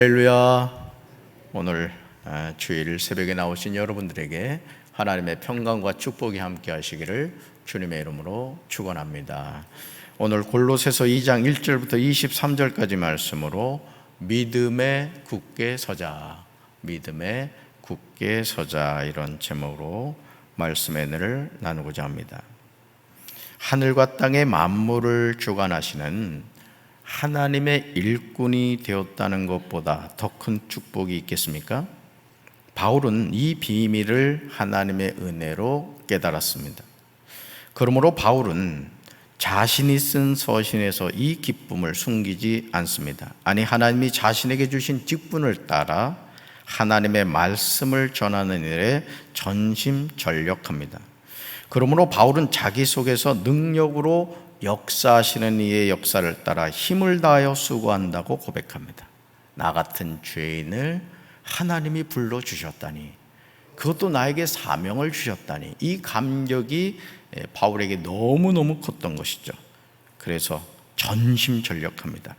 할렐루야. 오늘 주일 새벽에 나오신 여러분들에게 하나님의 평강과 축복이 함께 하시기를 주님의 이름으로 축원합니다. 오늘 골로새서 2장 1절부터 23절까지 말씀으로 믿음에 굳게 서자, 믿음에 굳게 서자, 이런 제목으로 말씀의 은혜를 나누고자 합니다. 하늘과 땅의 만물을 주관하시는 하나님의 일꾼이 되었다는 것보다 더 큰 축복이 있겠습니까? 바울은 이 비밀을 하나님의 은혜로 깨달았습니다. 그러므로 바울은 자신이 쓴 서신에서 이 기쁨을 숨기지 않습니다. 아니, 하나님이 자신에게 주신 직분을 따라 하나님의 말씀을 전하는 일에 전심전력합니다. 그러므로 바울은 자기 속에서 능력으로 역사하시는 이의 역사를 따라 힘을 다하여 수고한다고 고백합니다. 나 같은 죄인을 하나님이 불러주셨다니, 그것도 나에게 사명을 주셨다니, 이 감격이 바울에게 너무너무 컸던 것이죠. 그래서 전심전력합니다.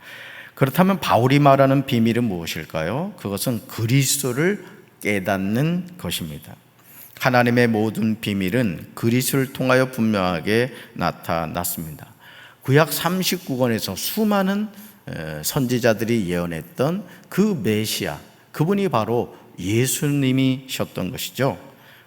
그렇다면 바울이 말하는 비밀은 무엇일까요? 그것은 그리스도를 깨닫는 것입니다. 하나님의 모든 비밀은 그리스도를 통하여 분명하게 나타났습니다. 구약 39권에서 수많은 선지자들이 예언했던 그 메시아, 그분이 바로 예수님이셨던 것이죠.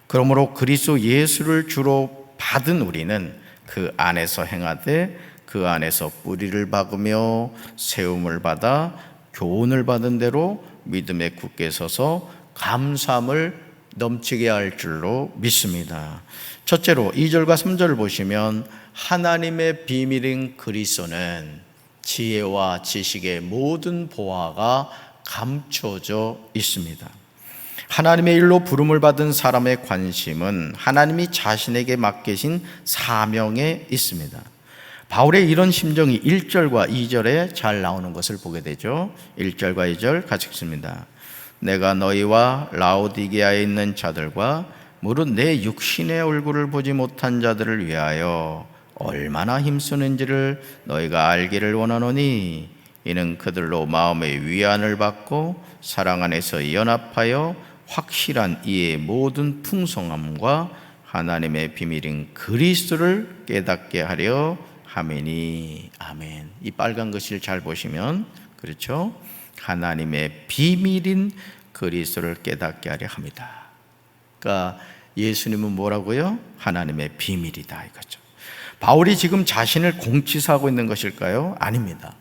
그러므로 그리스도 예수를 주로 받은 우리는 그 안에서 행하되 그 안에서 뿌리를 박으며 세움을 받아 교훈을 받은 대로 믿음에 굳게 서서 감사함을 넘치게 할 줄로 믿습니다. 첫째로 2절과 3절을 보시면 하나님의 비밀인 그리스도는 지혜와 지식의 모든 보화가 감춰져 있습니다. 하나님의 일로 부름을 받은 사람의 관심은 하나님이 자신에게 맡기신 사명에 있습니다. 바울의 이런 심정이 1절과 2절에 잘 나오는 것을 보게 되죠. 1절과 2절 같이 읽습니다. 내가 너희와 라오디게아에 있는 자들과 무릇 내 육신의 얼굴을 보지 못한 자들을 위하여 얼마나 힘쓰는지를 너희가 알기를 원하노니, 이는 그들로 마음의 위안을 받고 사랑 안에서 연합하여 확실한 이의 모든 풍성함과 하나님의 비밀인 그리스도를 깨닫게 하려 함이니. 아멘. 이 빨간 글씨를 잘 보시면, 그렇죠? 하나님의 비밀인 그리스도를 깨닫게 하려 합니다. 그러니까 예수님은 뭐라고요? 하나님의 비밀이다, 이거죠. 바울이 지금 자신을 공치사하고 있는 것일까요? 아닙니다.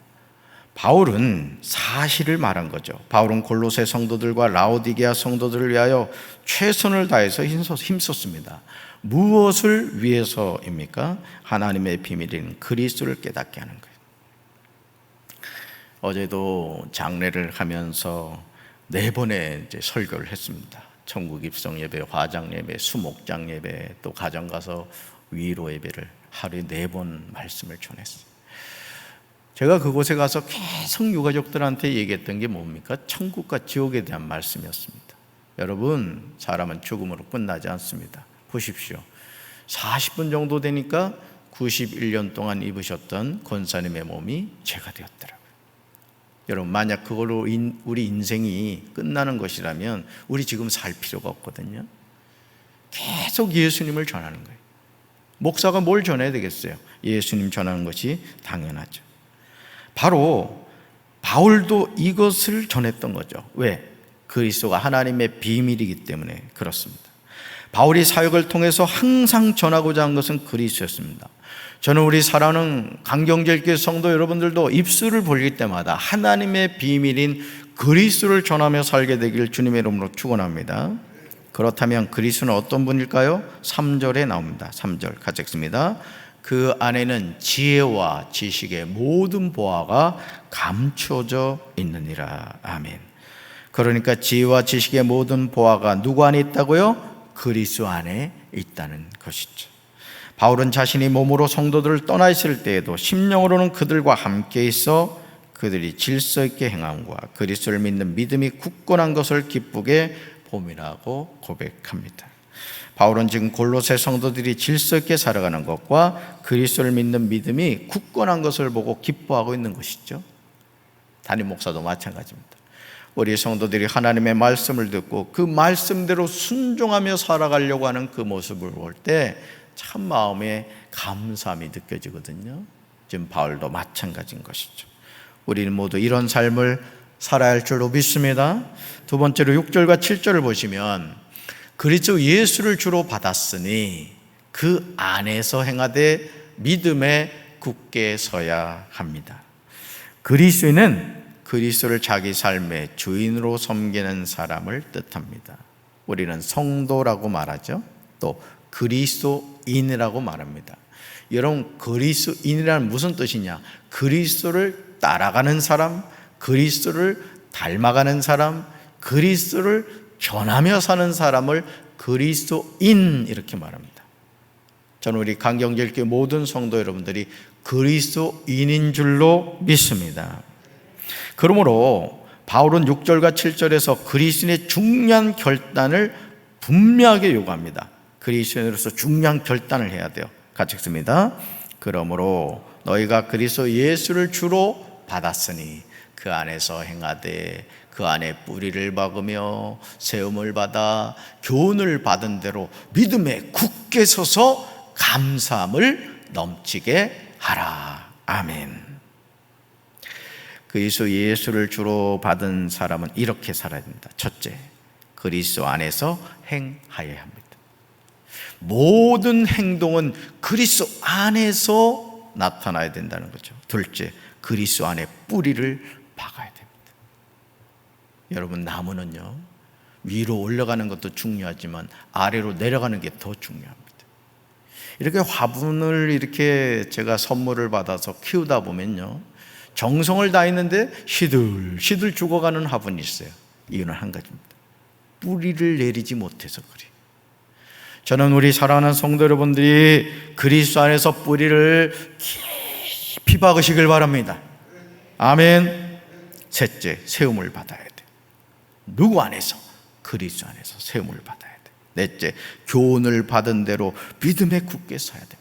바울은 사실을 말한 거죠. 바울은 골로새 성도들과 라오디게아 성도들을 위하여 최선을 다해서 힘썼습니다. 무엇을 위해서입니까? 하나님의 비밀인 그리스도를 깨닫게 하는 거예요. 어제도 장례를 하면서 4번의 설교를 했습니다. 천국 입성 예배, 화장 예배, 수목장 예배, 또 가정 가서 위로 예배를 하루에 4번 말씀을 전했어요. 제가 그곳에 가서 계속 유가족들한테 얘기했던 게 뭡니까? 천국과 지옥에 대한 말씀이었습니다. 여러분, 사람은 죽음으로 끝나지 않습니다. 보십시오. 40분 정도 되니까 91년 동안 입으셨던 권사님의 몸이 죄가 되었더라고요. 여러분, 만약 그걸로 우리 인생이 끝나는 것이라면 우리 지금 살 필요가 없거든요. 계속 예수님을 전하는 거예요. 목사가 뭘 전해야 되겠어요? 예수님 전하는 것이 당연하죠. 바로 바울도 이것을 전했던 거죠. 왜? 그리스도가 하나님의 비밀이기 때문에 그렇습니다. 바울이 사역을 통해서 항상 전하고자 한 것은 그리스도였습니다. 저는 우리 사랑하는 강경제일교회 성도 여러분들도 입술을 벌릴 때마다 하나님의 비밀인 그리스도를 전하며 살게 되길 주님의 이름으로 축원합니다. 그렇다면 그리스도는 어떤 분일까요? 3절에 나옵니다. 3절 같이 읽습니다. 그 안에는 지혜와 지식의 모든 보화가 감춰져 있느니라. 아멘. 그러니까 지혜와 지식의 모든 보화가 누구 안에 있다고요? 그리스도 안에 있다는 것이죠. 바울은 자신이 몸으로 성도들을 떠나 있을 때에도 심령으로는 그들과 함께 있어 그들이 질서 있게 행함과 그리스도를 믿는 믿음이 굳건한 것을 기쁘게 봄이라고 고백합니다. 바울은 지금 골로새 성도들이 질서 있게 살아가는 것과 그리스도를 믿는 믿음이 굳건한 것을 보고 기뻐하고 있는 것이죠. 담임 목사도 마찬가지입니다. 우리 성도들이 하나님의 말씀을 듣고 그 말씀대로 순종하며 살아가려고 하는 그 모습을 볼 때 참 마음에 감사함이 느껴지거든요. 지금 바울도 마찬가지인 것이죠. 우리는 모두 이런 삶을 살아야 할 줄로 믿습니다. 두 번째로 6절과 7절을 보시면 그리스도 예수를 주로 받았으니 그 안에서 행하되 믿음에 굳게 서야 합니다. 그리스도인은 그리스도를 자기 삶의 주인으로 섬기는 사람을 뜻합니다. 우리는 성도라고 말하죠. 또 그리스도인이라고 말합니다. 여러분, 그리스도인이란 무슨 뜻이냐? 그리스도를 따라가는 사람, 그리스도를 닮아가는 사람, 그리스도를 전하며 사는 사람을 그리스도인 이렇게 말합니다. 저는 우리 강경제일교회 모든 성도 여러분들이 그리스도인인 줄로 믿습니다. 그러므로 바울은 6절과 7절에서 그리스도인의 중요한 결단을 분명하게 요구합니다. 그리스도인으로서 중요한 결단을 해야 돼요. 같이 읽습니다. 그러므로 너희가 그리스도 예수를 주로 받았으니 그 안에서 행하되 그 안에 뿌리를 박으며 세움을 받아 교훈을 받은 대로 믿음에 굳게 서서 감사함을 넘치게 하라. 아멘. 그리스도 예수를 주로 받은 사람은 이렇게 살아야 됩니다. 첫째, 그리스도 안에서 행하여야 합니다. 모든 행동은 그리스도 안에서 나타나야 된다는 거죠. 둘째, 그리스도 안에 뿌리를 박아야 됩니다. 여러분, 나무는요, 위로 올라가는 것도 중요하지만 아래로 내려가는 게 더 중요합니다. 이렇게 화분을 이렇게 제가 선물을 받아서 키우다 보면요, 정성을 다했는데 시들시들 죽어가는 화분이 있어요. 이유는 한 가지입니다. 뿌리를 내리지 못해서 그래요. 저는 우리 사랑하는 성도 여러분들이 그리스도 안에서 뿌리를 깊이 박으시길 바랍니다. 아멘. 셋째, 세움을 받아야 돼. 누구 안에서? 그리스도 안에서 세움을 받아야 돼. 넷째, 교훈을 받은 대로 믿음에 굳게 서야 됩니다.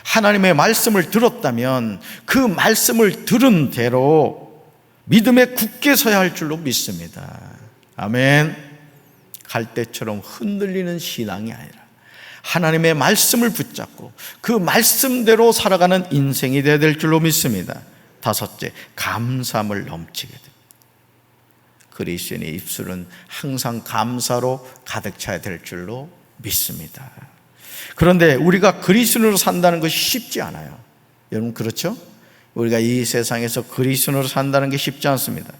하나님의 말씀을 들었다면 그 말씀을 들은 대로 믿음에 굳게 서야 할 줄로 믿습니다. 아멘. 갈대처럼 흔들리는 신앙이 아니라 하나님의 말씀을 붙잡고 그 말씀대로 살아가는 인생이 되어야 될 줄로 믿습니다. 다섯째, 감사함을 넘치게 됩니다. 그리스도인의 입술은 항상 감사로 가득 차야 될 줄로 믿습니다. 그런데 우리가 그리스도인으로 산다는 것이 쉽지 않아요. 여러분, 그렇죠? 우리가 이 세상에서 그리스도인으로 산다는 게 쉽지 않습니다.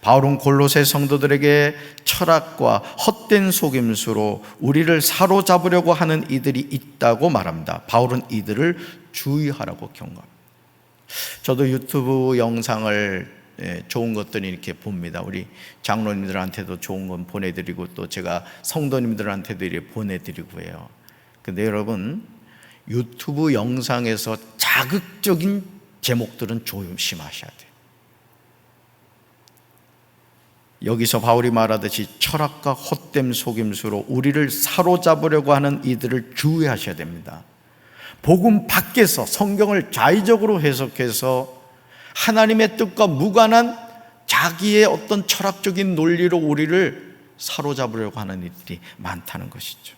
바울은 골로새 성도들에게 철학과 헛된 속임수로 우리를 사로잡으려고 하는 이들이 있다고 말합니다. 바울은 이들을 주의하라고 경고합니다. 저도 유튜브 영상을 좋은 것들이 이렇게 봅니다. 우리 장로님들한테도 좋은 건 보내드리고 또 제가 성도님들한테도 이렇게 보내드리고 해요. 근데 여러분, 유튜브 영상에서 자극적인 제목들은 조심하셔야 돼요. 여기서 바울이 말하듯이 철학과 헛된 속임수로 우리를 사로잡으려고 하는 이들을 주의하셔야 됩니다. 복음 밖에서 성경을 자의적으로 해석해서 하나님의 뜻과 무관한 자기의 어떤 철학적인 논리로 우리를 사로잡으려고 하는 이들이 많다는 것이죠.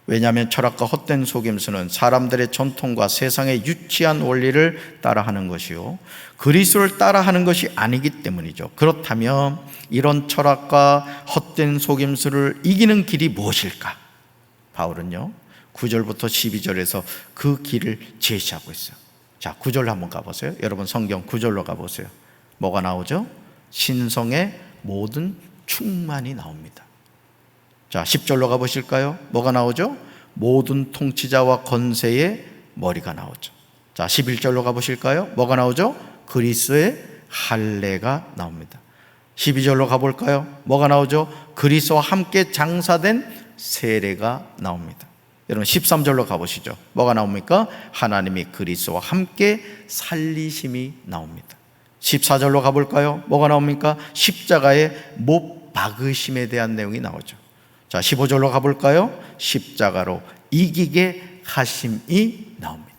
왜냐하면 철학과 헛된 속임수는 사람들의 전통과 세상의 유치한 원리를 따라하는 것이요, 그리스도를 따라하는 것이 아니기 때문이죠. 그렇다면 이런 철학과 헛된 속임수를 이기는 길이 무엇일까? 바울은요, 9절부터 12절에서 그 길을 제시하고 있어요. 자, 9절로 한번 가보세요. 여러분, 성경 9절로 가보세요. 뭐가 나오죠? 신성의 모든 충만이 나옵니다. 자, 10절로 가보실까요? 뭐가 나오죠? 모든 통치자와 권세의 머리가 나오죠. 자, 11절로 가보실까요? 뭐가 나오죠? 그리스도의 할례가 나옵니다. 12절로 가볼까요? 뭐가 나오죠? 그리스도와 함께 장사된 세례가 나옵니다. 여러분, 13절로 가보시죠. 뭐가 나옵니까? 하나님이 그리스도와 함께 살리심이 나옵니다. 14절로 가볼까요? 뭐가 나옵니까? 십자가의 못 박으심에 대한 내용이 나오죠. 자, 15절로 가볼까요? 십자가로 이기게 하심이 나옵니다.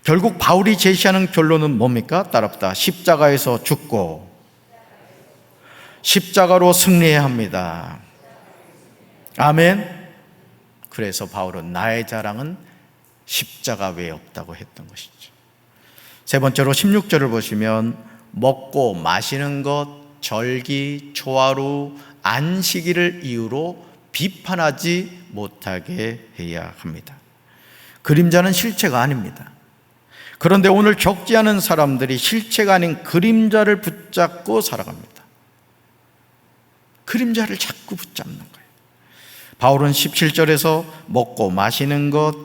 결국 바울이 제시하는 결론은 뭡니까? 따라붙다. 십자가에서 죽고 십자가로 승리해야 합니다. 아멘. 그래서 바울은 나의 자랑은 십자가 외에 없다고 했던 것이죠. 세 번째로 16절을 보시면 먹고 마시는 것, 절기, 초하루, 안식일을 이유로 비판하지 못하게 해야 합니다. 그림자는 실체가 아닙니다. 그런데 오늘 적지 않은 사람들이 실체가 아닌 그림자를 붙잡고 살아갑니다. 그림자를 자꾸 붙잡는 거예요. 바울은 17절에서 먹고 마시는 것,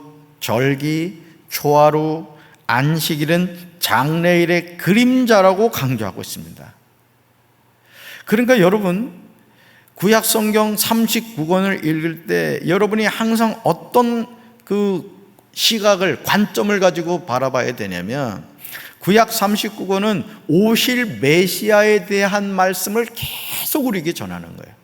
절기, 초하루, 안식일은 장래일의 그림자라고 강조하고 있습니다. 그러니까 여러분, 구약 성경 39권을 읽을 때 여러분이 항상 어떤 그 시각을, 관점을 가지고 바라봐야 되냐면, 구약 39권은 오실 메시아에 대한 말씀을 계속 우리에게 전하는 거예요.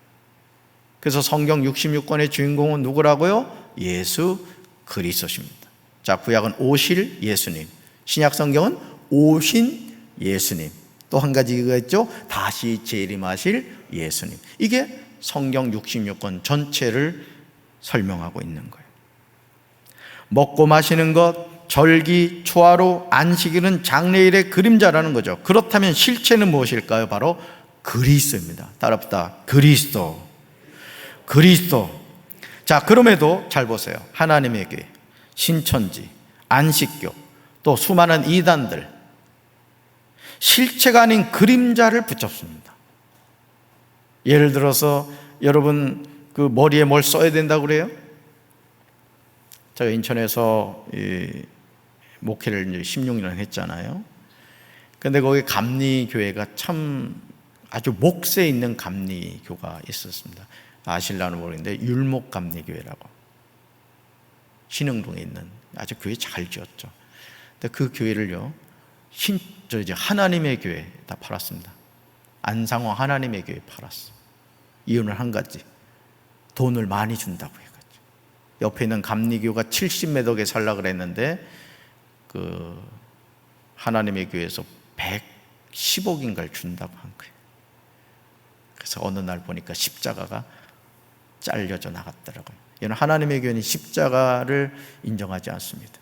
그래서 성경 66권의 주인공은 누구라고요? 예수 그리스도십니다. 자, 구약은 오실 예수님, 신약 성경은 오신 예수님, 또 한 가지가 있죠. 다시 재림하실 예수님. 이게 성경 66권 전체를 설명하고 있는 거예요. 먹고 마시는 것, 절기, 초하루, 안식일은 장래일의 그림자라는 거죠. 그렇다면 실체는 무엇일까요? 바로 그리스도입니다. 따라붙다. 그리스도. 자, 그럼에도 잘 보세요. 하나님의 교회, 신천지, 안식교, 또 수많은 이단들, 실체가 아닌 그림자를 붙잡습니다. 예를 들어서 여러분 그 머리에 뭘 써야 된다고 그래요? 제가 인천에서 목회를 이제 16년 했잖아요. 근데 거기 감리교회가 참 아주 몫에 있는 감리교가 있었습니다. 아실라는 모르겠는데 율목감리교회라고, 신흥동에 있는 아주 교회 잘 지었죠. 근데 그 교회를요, 이제 하나님의 교회에다 팔았습니다. 안상호 하나님의 교회 팔았어. 이유는 한 가지, 돈을 많이 준다고 해가지고. 옆에 있는 감리교가 70몇 억에 살라 그랬는데 그 하나님의 교회에서 110억인가를 준다고 한 거예요. 그래서 어느 날 보니까 십자가가 잘려져 나갔더라고요. 이는 하나님의 교회는 십자가를 인정하지 않습니다.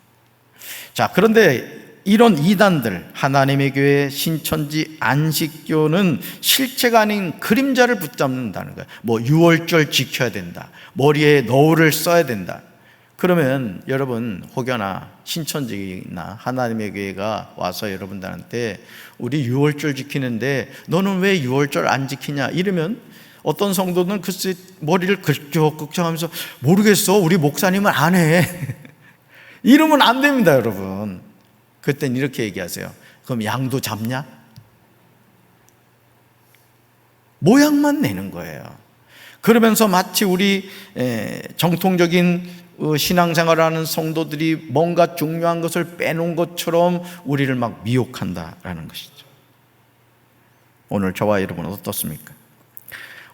자, 그런데 이런 이단들, 하나님의 교회, 신천지, 안식교는 실체가 아닌 그림자를 붙잡는다는 거예요. 뭐 유월절 지켜야 된다, 머리에 너울을 써야 된다. 그러면 여러분, 혹여나 신천지나 하나님의 교회가 와서 여러분들한테 우리 유월절 지키는데 너는 왜 유월절 안 지키냐 이러면 어떤 성도는 글쎄 머리를 긁적긁적하면서 모르겠어, 우리 목사님은 안 해. 이러면 안 됩니다, 여러분. 그땐 이렇게 얘기하세요. 그럼 양도 잡냐? 모양만 내는 거예요. 그러면서 마치 우리 정통적인 신앙생활을 하는 성도들이 뭔가 중요한 것을 빼놓은 것처럼 우리를 막 미혹한다라는 것이죠. 오늘 저와 여러분은 어떻습니까?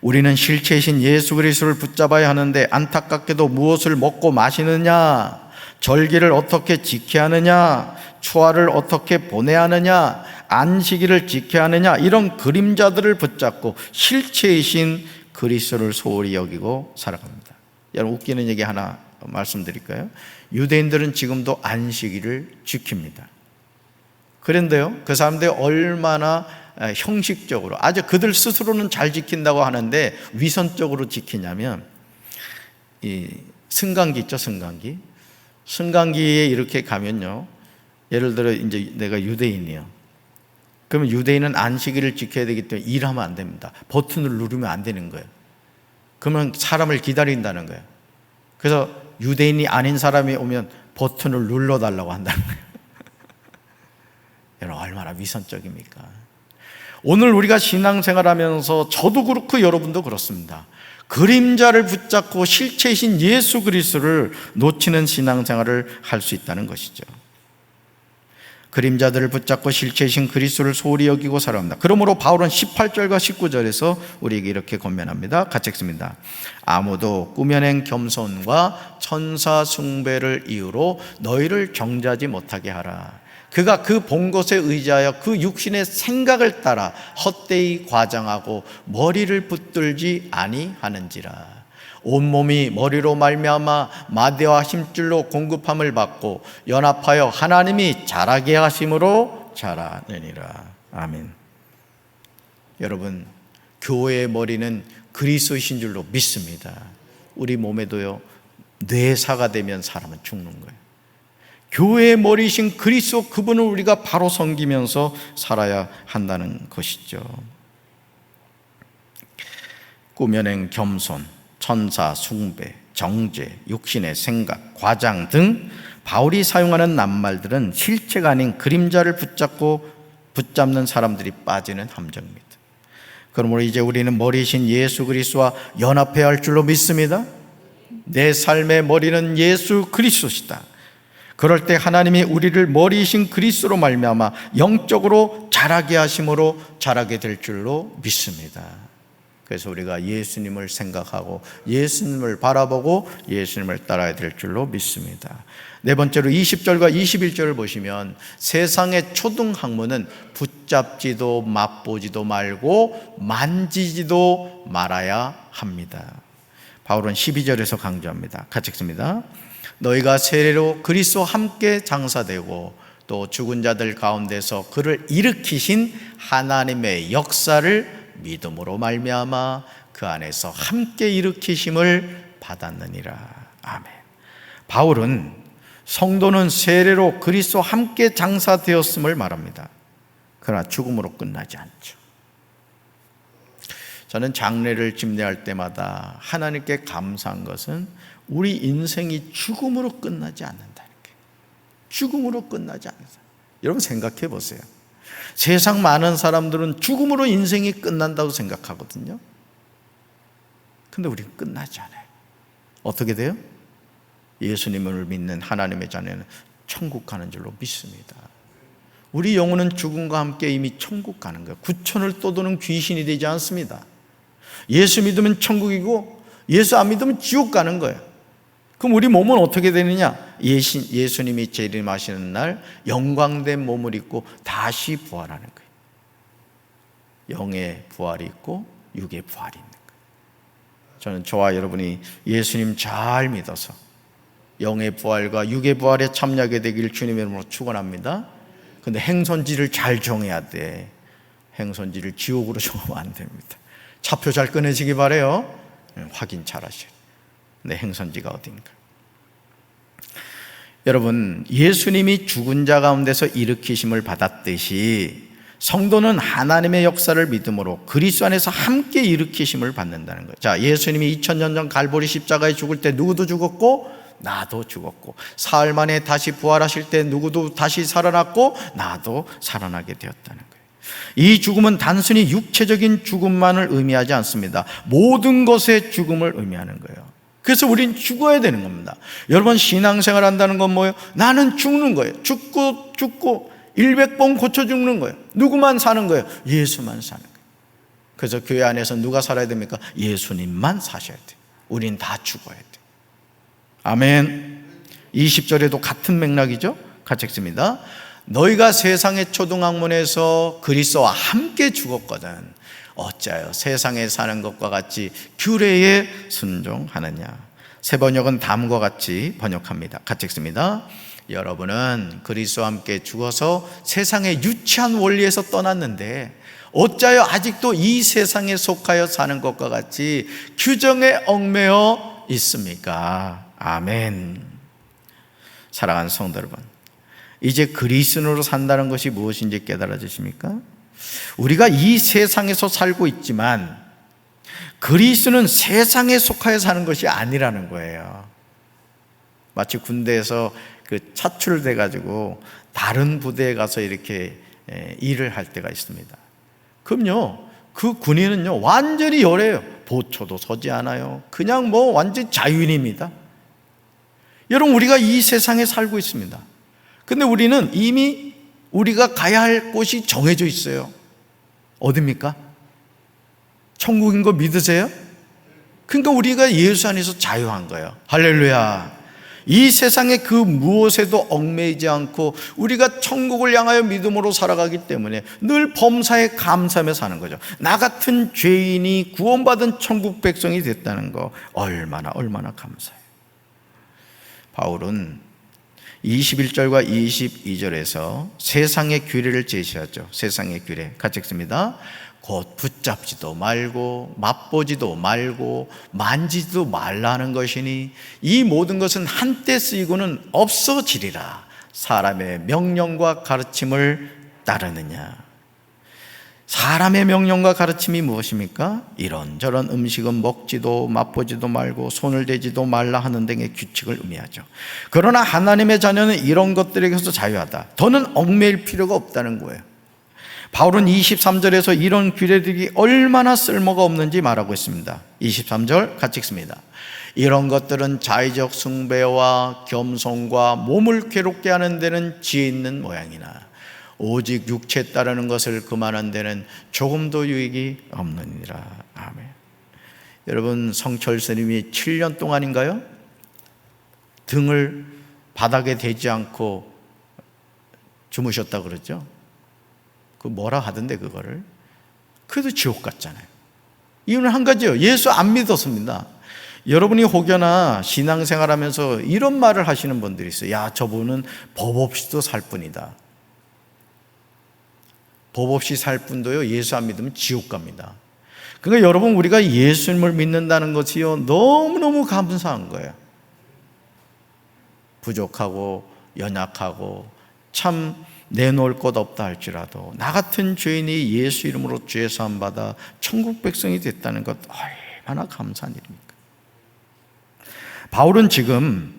우리는 실체이신 예수 그리스도를 붙잡아야 하는데 안타깝게도 무엇을 먹고 마시느냐, 절기를 어떻게 지켜야 하느냐, 초하를 어떻게 보내야 하느냐, 안식일을 지켜야 하느냐, 이런 그림자들을 붙잡고 실체이신 그리스도를 소홀히 여기고 살아갑니다. 여러분, 웃기는 얘기 하나 말씀드릴까요? 유대인들은 지금도 안식일을 지킵니다. 그런데요, 그 사람들이 얼마나 형식적으로, 아주 그들 스스로는 잘 지킨다고 하는데 위선적으로 지키냐면, 이 승강기 있죠, 승강기. 승강기에 이렇게 가면요, 예를 들어 이제 내가 유대인이에요. 그러면 유대인은 안식일을 지켜야 되기 때문에 일하면 안 됩니다. 버튼을 누르면 안 되는 거예요. 그러면 사람을 기다린다는 거예요. 그래서 유대인이 아닌 사람이 오면 버튼을 눌러달라고 한다는 거예요. 여러분, 얼마나 위선적입니까? 오늘 우리가 신앙생활하면서 저도 그렇고 여러분도 그렇습니다. 그림자를 붙잡고 실체이신 예수 그리스도를 놓치는 신앙생활을 할 수 있다는 것이죠. 그림자들을 붙잡고 실체이신 그리스도를 소홀히 여기고 살아갑니다. 그러므로 바울은 18절과 19절에서 우리에게 이렇게 권면합니다. 같이 읽습니다. 아무도 꾸며낸 겸손과 천사 숭배를 이유로 너희를 정죄하지 못하게 하라. 그가 그 본 것에 의지하여 그 육신의 생각을 따라 헛되이 과장하고 머리를 붙들지 아니하는지라. 온몸이 머리로 말미암아 마대와 힘줄로 공급함을 받고 연합하여 하나님이 자라게 하심으로 자라느니라. 아멘. 여러분, 교회의 머리는 그리스도이신 줄로 믿습니다. 우리 몸에도요, 뇌사가 되면 사람은 죽는 거예요. 교회의 머리이신 그리스도, 그분을 우리가 바로 섬기면서 살아야 한다는 것이죠. 꾸며낸 겸손, 천사 숭배, 정죄, 육신의 생각, 과장 등 바울이 사용하는 낱말들은 실체가 아닌 그림자를 붙잡는 사람들이 빠지는 함정입니다. 그러므로 이제 우리는 머리이신 예수 그리스도와 연합해야 할 줄로 믿습니다. 내 삶의 머리는 예수 그리스도시다. 그럴 때 하나님이 우리를 머리이신 그리스도로 말미암아 영적으로 자라게 하심으로 자라게 될 줄로 믿습니다. 그래서 우리가 예수님을 생각하고 예수님을 바라보고 예수님을 따라야 될 줄로 믿습니다. 네 번째로 20절과 21절을 보시면 세상의 초등학문은 붙잡지도 맛보지도 말고 만지지도 말아야 합니다. 바울은 12절에서 강조합니다. 같이 읽습니다. 너희가 세례로 그리스도와 함께 장사되고 또 죽은 자들 가운데서 그를 일으키신 하나님의 역사를 믿음으로 말미암아 그 안에서 함께 일으키심을 받았느니라. 아멘. 바울은 성도는 세례로 그리스도와 함께 장사되었음을 말합니다. 그러나 죽음으로 끝나지 않죠. 저는 장례를 집례할 때마다 하나님께 감사한 것은 우리 인생이 죽음으로 끝나지 않는다는 게. 죽음으로 끝나지 않는다. 여러분 생각해 보세요. 세상 많은 사람들은 죽음으로 인생이 끝난다고 생각하거든요. 근데 우리는 끝나지 않아요. 어떻게 돼요? 예수님을 믿는 하나님의 자녀는 천국 가는 줄로 믿습니다. 우리 영혼은 죽음과 함께 이미 천국 가는 거예요. 구천을 떠도는 귀신이 되지 않습니다. 예수 믿으면 천국이고 예수 안 믿으면 지옥 가는 거예요. 그럼 우리 몸은 어떻게 되느냐? 예수님이 재림하시는 날 영광된 몸을 입고 다시 부활하는 거예요. 영의 부활이 있고 육의 부활이 있는 거예요. 저는 저와 여러분이 예수님 잘 믿어서 영의 부활과 육의 부활에 참여하게 되길 주님의 이름으로 축원합니다. 근데 행선지를 잘 정해야 돼. 행선지를 지옥으로 정하면 안 됩니다. 차표 잘 꺼내시기 바래요. 확인 잘 하셔야 돼요. 내 행선지가 어딘가. 여러분, 예수님이 죽은 자 가운데서 일으키심을 받았듯이 성도는 하나님의 역사를 믿음으로 그리스도 안에서 함께 일으키심을 받는다는 거예요. 자, 예수님이 2000년 전 갈보리 십자가에 죽을 때 누구도 죽었고 나도 죽었고, 사흘 만에 다시 부활하실 때 누구도 다시 살아났고 나도 살아나게 되었다는 거예요. 이 죽음은 단순히 육체적인 죽음만을 의미하지 않습니다. 모든 것의 죽음을 의미하는 거예요. 그래서 우린 죽어야 되는 겁니다. 여러분, 신앙생활 한다는 건 뭐예요? 나는 죽는 거예요. 죽고 100번 고쳐 죽는 거예요. 누구만 사는 거예요? 예수만 사는 거예요. 그래서 교회 안에서 누가 살아야 됩니까? 예수님만 사셔야 돼요. 우린 다 죽어야 돼요. 아멘. 20절에도 같은 맥락이죠. 같이 읽습니다. 너희가 세상의 초등학문에서 그리스도와 함께 죽었거든 어찌하여 세상에 사는 것과 같이 규례에 순종하느냐. 새 번역은 다음과 같이 번역합니다. 같이 읽습니다. 여러분은 그리스도와 함께 죽어서 세상의 유치한 원리에서 떠났는데 어찌하여 아직도 이 세상에 속하여 사는 것과 같이 규정에 얽매여 있습니까? 아멘. 사랑하는 성도 여러분, 이제 그리스도로 산다는 것이 무엇인지 깨달아지십니까? 우리가 이 세상에서 살고 있지만 그리스도는 세상에 속하여 사는 것이 아니라는 거예요. 마치 군대에서 차출돼 가지고 다른 부대에 가서 이렇게 일을 할 때가 있습니다. 그럼요, 그 군인은요 완전히 열애요. 보초도 서지 않아요. 그냥 완전 자유인입니다. 여러분, 우리가 이 세상에 살고 있습니다. 근데 우리는 이미 우리가 가야 할 곳이 정해져 있어요. 어딥니까? 천국인 거 믿으세요? 그러니까 우리가 예수 안에서 자유한 거예요. 할렐루야. 이 세상의 그 무엇에도 얽매이지 않고 우리가 천국을 향하여 믿음으로 살아가기 때문에 늘 범사에 감사하며 사는 거죠. 나 같은 죄인이 구원받은 천국 백성이 됐다는 거 얼마나 감사해요. 바울은 21절과 22절에서 세상의 규례를 제시하죠. 세상의 규례 같이 읽습니다. 곧 붙잡지도 말고 맛보지도 말고 만지지도 말라는 것이니 이 모든 것은 한때 쓰이고는 없어지리라. 사람의 명령과 가르침을 따르느냐. 사람의 명령과 가르침이 무엇입니까? 이런저런 음식은 먹지도 맛보지도 말고 손을 대지도 말라 하는 등의 규칙을 의미하죠. 그러나 하나님의 자녀는 이런 것들에게서 자유하다. 더는 얽매일 필요가 없다는 거예요. 바울은 23절에서 이런 규례들이 얼마나 쓸모가 없는지 말하고 있습니다. 23절 같이 읽습니다. 이런 것들은 자의적 숭배와 겸손과 몸을 괴롭게 하는 데는 지혜 있는 모양이나 오직 육체에 따르는 것을 금하는 데는 조금도 유익이 없느니라. 아멘. 여러분, 성철 스님이 7년 동안인가요? 등을 바닥에 대지 않고 주무셨다 그러죠. 그 뭐라 하던데 그거를. 그래도 지옥 같잖아요. 이유는 한 가지요. 예수 안 믿었습니다. 여러분이 혹여나 신앙생활하면서 이런 말을 하시는 분들이 있어요. 야, 저분은 법 없이도 살 뿐이다. 법 없이 살 뿐도요, 예수 안 믿으면 지옥 갑니다. 그러니까 여러분, 우리가 예수님을 믿는다는 것이요, 너무너무 감사한 거예요. 부족하고 연약하고 참 내놓을 것 없다 할지라도 나 같은 죄인이 예수 이름으로 죄 사함 받아 천국 백성이 됐다는 것 얼마나 감사한 일입니까? 바울은 지금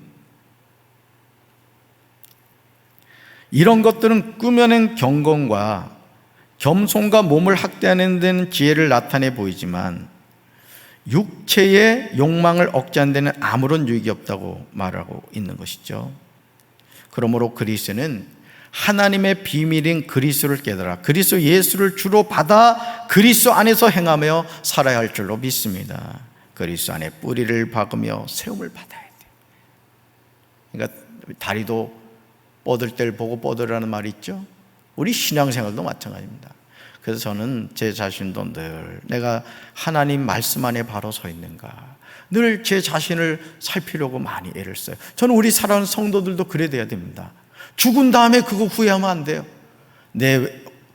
이런 것들은 꾸며낸 경건과 겸손과 몸을 학대하는 데는 지혜를 나타내 보이지만 육체의 욕망을 억제하는 데는 아무런 유익이 없다고 말하고 있는 것이죠. 그러므로 그리스도는 하나님의 비밀인 그리스도를 깨달아 그리스도 예수를 주로 받아 그리스도 안에서 행하며 살아야 할 줄로 믿습니다. 그리스도 안에 뿌리를 박으며 세움을 받아야 돼요. 그러니까 다리도 뻗을 때를 보고 뻗으라는 말이 있죠. 우리 신앙생활도 마찬가지입니다. 그래서 저는 제 자신도 늘 내가 하나님 말씀 안에 바로 서 있는가 늘 제 자신을 살피려고 많이 애를 써요. 저는 우리 사랑하는 성도들도 그래야 돼야 됩니다. 죽은 다음에 그거 후회하면 안 돼요. 내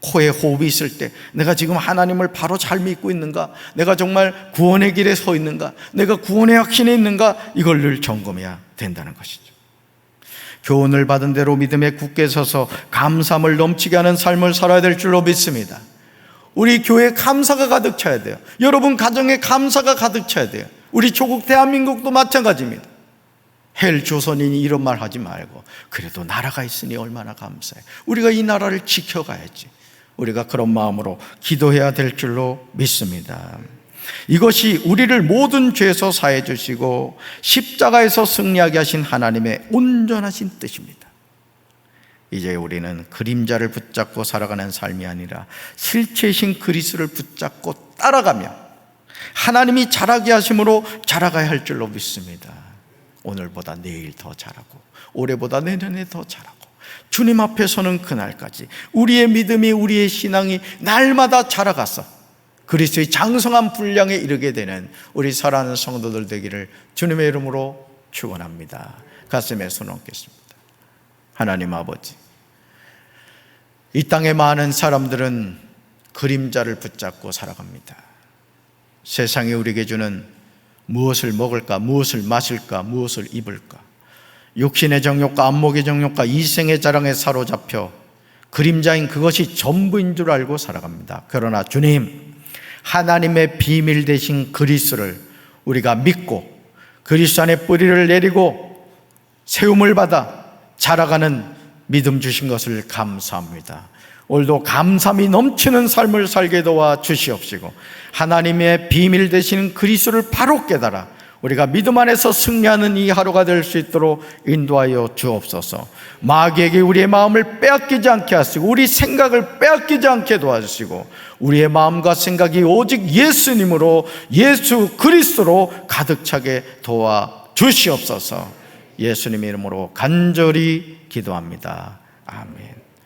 코에 호흡이 있을 때 내가 지금 하나님을 바로 잘 믿고 있는가, 내가 정말 구원의 길에 서 있는가, 내가 구원의 확신에 있는가, 이걸 늘 점검해야 된다는 것이죠. 교훈을 받은 대로 믿음에 굳게 서서 감사함을 넘치게 하는 삶을 살아야 될 줄로 믿습니다. 우리 교회에 감사가 가득 차야 돼요. 여러분 가정에 감사가 가득 차야 돼요. 우리 조국 대한민국도 마찬가지입니다. 헬 조선인이 이런 말 하지 말고 그래도 나라가 있으니 얼마나 감사해. 우리가 이 나라를 지켜가야지. 우리가 그런 마음으로 기도해야 될 줄로 믿습니다. 이것이 우리를 모든 죄에서 사해 주시고 십자가에서 승리하게 하신 하나님의 온전하신 뜻입니다. 이제 우리는 그림자를 붙잡고 살아가는 삶이 아니라 실체이신 그리스도를 붙잡고 따라가며 하나님이 자라게 하심으로 자라가야 할 줄로 믿습니다. 오늘보다 내일 더 잘하고 올해보다 내년에 더 잘하고 주님 앞에 서는 그날까지 우리의 믿음이 우리의 신앙이 날마다 자라가서 그리스도의 장성한 분량에 이르게 되는 우리 사랑하는 성도들 되기를 주님의 이름으로 축원합니다. 가슴에 손 얹겠습니다. 하나님 아버지, 이 땅의 많은 사람들은 그림자를 붙잡고 살아갑니다. 세상이 우리에게 주는 무엇을 먹을까, 무엇을 마실까, 무엇을 입을까, 육신의 정욕과 안목의 정욕과 이생의 자랑에 사로잡혀 그림자인 그것이 전부인 줄 알고 살아갑니다. 그러나 주님, 하나님의 비밀 되신 그리스도를 우리가 믿고 그리스도 안에 뿌리를 내리고 세움을 받아 자라가는 믿음 주신 것을 감사합니다. 오늘도 감사함이 넘치는 삶을 살게 도와 주시옵시고 하나님의 비밀 되시는 그리스도를 바로 깨달아 우리가 믿음 안에서 승리하는 이 하루가 될 수 있도록 인도하여 주옵소서. 마귀에게 우리의 마음을 빼앗기지 않게 하시고 우리 생각을 빼앗기지 않게 도와주시고 우리의 마음과 생각이 오직 예수님으로 예수 그리스도로 가득 차게 도와 주시옵소서. 예수님의 이름으로 간절히 기도합니다. 아멘.